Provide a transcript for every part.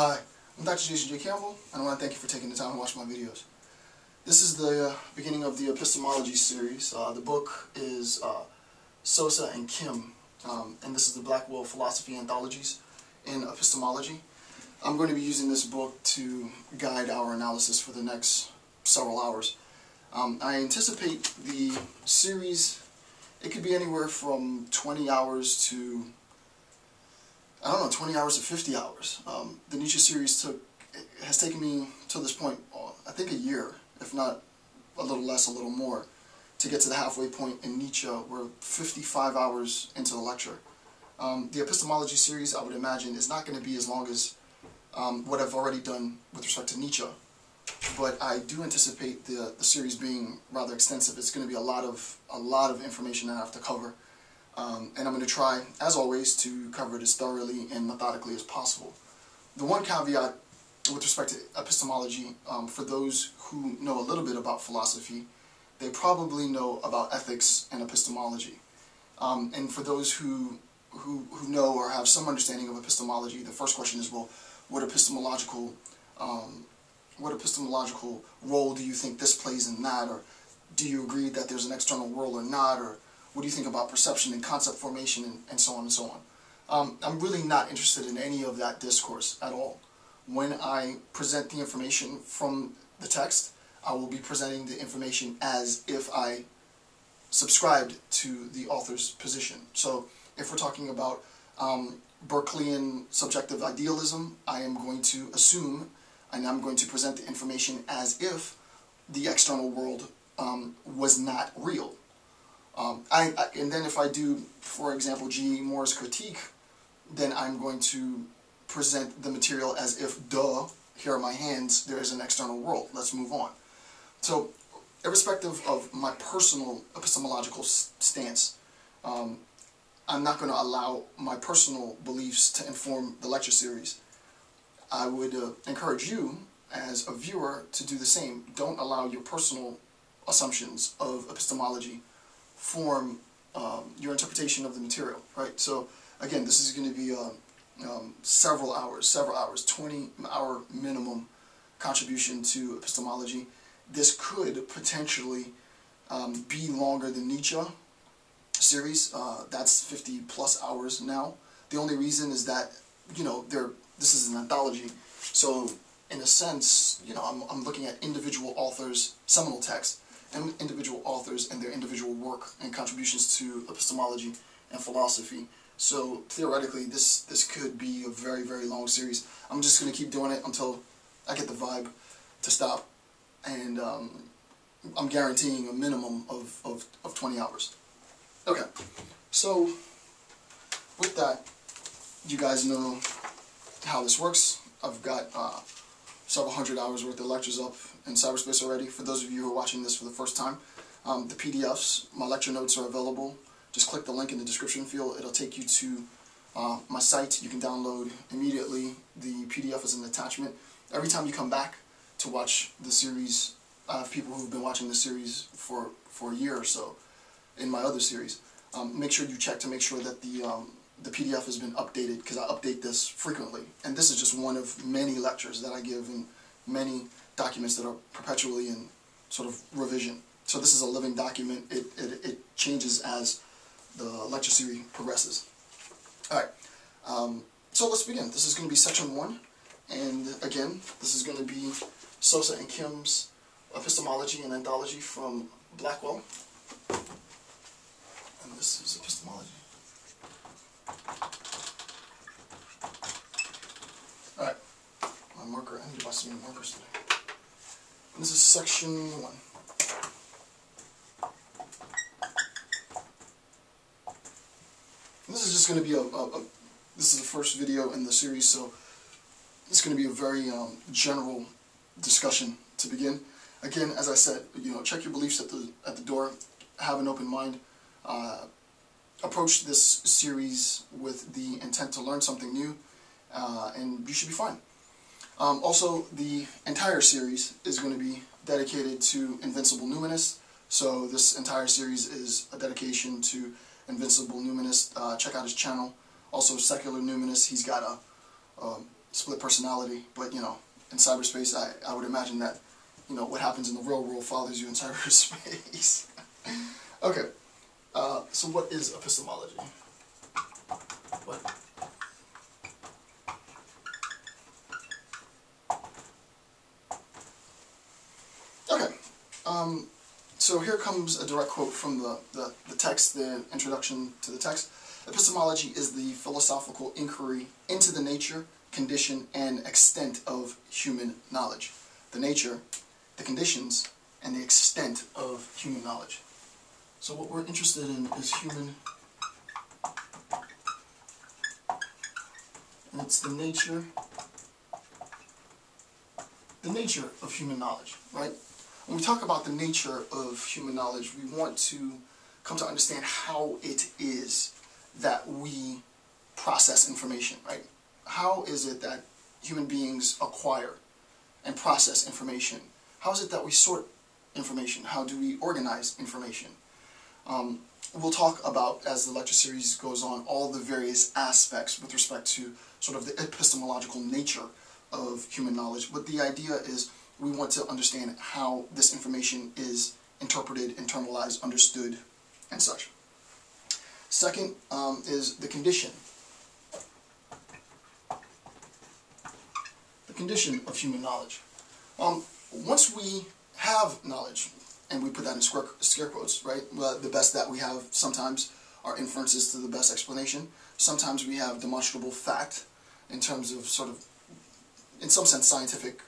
Hi, I'm Dr. Jason J. Campbell, and I want to thank you for taking the time to watch my videos. This is the beginning of the Epistemology series. The book is Sosa and Kim, and this is the Blackwell Philosophy Anthologies in Epistemology. I'm going to be using this book to guide our analysis for the next several hours. I anticipate the series, it could be anywhere from 20 hours to 20 hours to 50 hours. The Nietzsche series has taken me to this point, I think a year, if not a little less, a little more, to get to the halfway point in Nietzsche. We're 55 hours into the lecture. The Epistemology series, I would imagine, is not going to be as long as what I've already done with respect to Nietzsche, but I do anticipate the series being rather extensive. It's going to be a lot of information that I have to cover. And I'm going to try, as always, to cover it as thoroughly and methodically as possible. The one caveat with respect to epistemology, for those who know a little bit about philosophy, they probably know about ethics and epistemology. And for those who know or have some understanding of epistemology, the first question is, well, what epistemological role do you think this plays in that? Or do you agree that there's an external world or not? Or what do you think about perception and concept formation and so on and so on? I'm really not interested in any of that discourse at all. When I present the information from the text, I will be presenting the information as if I subscribed to the author's position. So if we're talking about Berkeleyan subjective idealism, I am going to assume and I'm going to present the information as if the external world was not real. And then if I do, for example, G. Moore's critique, then I'm going to present the material as if, duh, here are my hands, there is an external world, let's move on. So, irrespective of my personal epistemological stance, I'm not going to allow my personal beliefs to inform the lecture series. I would encourage you, as a viewer, to do the same. Don't allow your personal assumptions of epistemology form your interpretation of the material, right? So again, this is going to be several hours, 20-hour minimum contribution to epistemology. This could potentially be longer than Nietzsche series. That's 50 plus hours now. The only reason is that, this is an anthology, so in a sense, I'm looking at individual authors' seminal texts, and individual authors and their individual work and contributions to epistemology and philosophy. So theoretically, this could be a very, very long series. I'm just going to keep doing it until I get the vibe to stop, and I'm guaranteeing a minimum of 20 hours. Okay, so with that, you guys know how this works. I've got several hundred hours worth of lectures up in cyberspace already. For those of you who are watching this for the first time, the PDFs, my lecture notes are available. Just click the link in the description field. It'll take you to my site. You can download immediately. The PDF is an attachment. Every time you come back to watch the series, I have people who've been watching the series for a year or so in my other series. Make sure you check to make sure that the PDF has been updated, because I update this frequently. And this is just one of many lectures that I give and many documents that are perpetually in sort of revision. So this is a living document. It changes as the lecture series progresses. Alright, so let's begin. This is going to be section 1. And again, this is going to be Sosa and Kim's Epistemology and Anthology from Blackwell. And this is Epistemology. Alright, my marker, I need to buy some new markers today. And this is section 1. And this is just going to be this is the first video in the series, so it's going to be a very general discussion to begin. Again, as I said, check your beliefs at the door, have an open mind. Approach this series with the intent to learn something new, and you should be fine. Also, the entire series is going to be dedicated to Invincible Numinist, so this entire series is a dedication to Invincible Numinist. Check out his channel. Also, Secular Numinist, he's got split personality, but in cyberspace, I would imagine that what happens in the real world follows you in cyberspace. Okay, so what is epistemology? What? Okay, so here comes a direct quote from the text, the introduction to the text. Epistemology is the philosophical inquiry into the nature, condition, and extent of human knowledge. The nature, the conditions, and the extent of human knowledge. So what we're interested in is human, and it's the nature of human knowledge, right? When we talk about the nature of human knowledge, we want to come to understand how it is that we process information, right? How is it that human beings acquire and process information? How is it that we sort information? How do we organize information? We'll talk about, as the lecture series goes on, all the various aspects with respect to sort of the epistemological nature of human knowledge. But the idea is we want to understand how this information is interpreted, internalized, understood, and such. Second is the condition. The condition of human knowledge. Once we have knowledge, and we put that in scare quotes, right? The best that we have sometimes are inferences to the best explanation. Sometimes we have demonstrable fact in terms of sort of, in some sense, scientific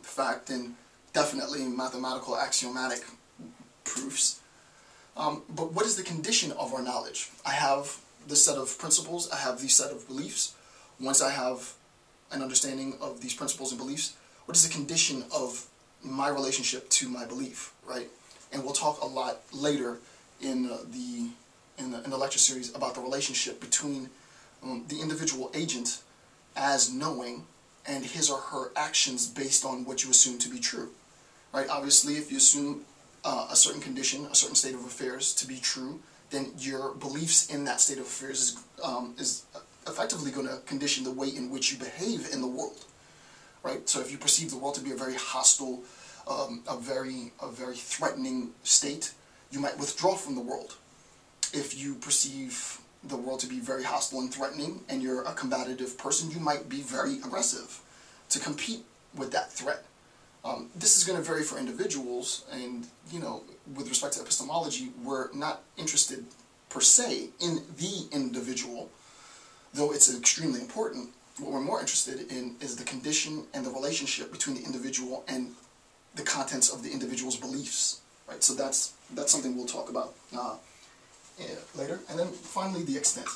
fact, and definitely mathematical axiomatic proofs. But what is the condition of our knowledge? I have this set of principles, I have these set of beliefs. Once I have an understanding of these principles and beliefs, what is the condition of my relationship to my belief, right? And we'll talk a lot later in the lecture series about the relationship between the individual agent as knowing and his or her actions based on what you assume to be true, right? Obviously, if you assume a certain condition, a certain state of affairs to be true, then your beliefs in that state of affairs is effectively going to condition the way in which you behave in the world, right? So if you perceive the world to be a very hostile, a very threatening state, you might withdraw from the world. If you perceive the world to be very hostile and threatening, and you're a combative person, you might be very aggressive to compete with that threat. This is going to vary for individuals, and with respect to epistemology, we're not interested per se in the individual, though it's extremely important. What we're more interested in is the condition and the relationship between the individual and the contents of the individual's beliefs, right? So that's something we'll talk about later. And then finally, the extent.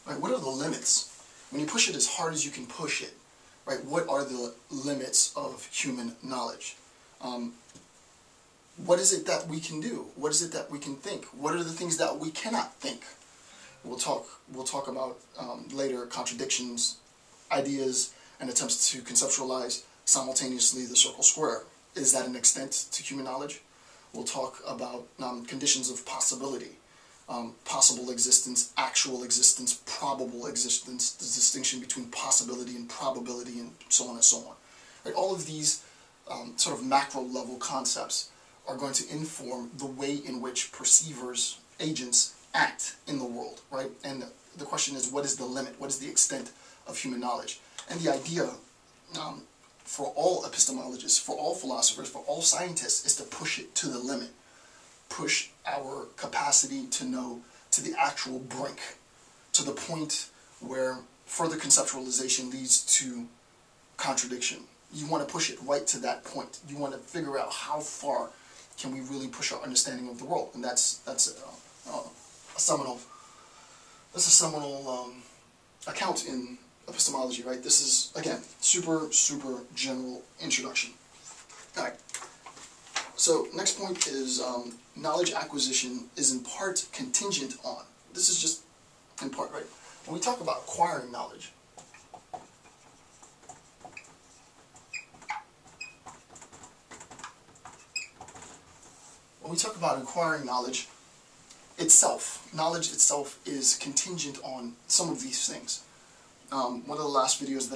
Right? What are the limits? When you push it as hard as you can push it, right? What are the limits of human knowledge? What is it that we can do? What is it that we can think? What are the things that we cannot think? We'll talk about later contradictions, ideas, and attempts to conceptualize simultaneously the circle square. Is that an extent to human knowledge? We'll talk about conditions of possibility, possible existence, actual existence, probable existence, the distinction between possibility and probability, and so on and so on. Right? All of these sort of macro level concepts are going to inform the way in which perceivers, agents, act in the world, right? And the question is, what is the limit? What is the extent of human knowledge? And the idea for all epistemologists, for all philosophers, for all scientists, is to push it to the limit. Push our capacity to know to the actual brink, to the point where further conceptualization leads to contradiction. You want to push it right to that point. You want to figure out how far can we really push our understanding of the world, and that's a seminal account in epistemology, right? This is, again, super general introduction. All right. So next point is knowledge acquisition is in part contingent on. This is just in part, right? When we talk about acquiring knowledge, knowledge itself is contingent on some of these things. one of the last videos that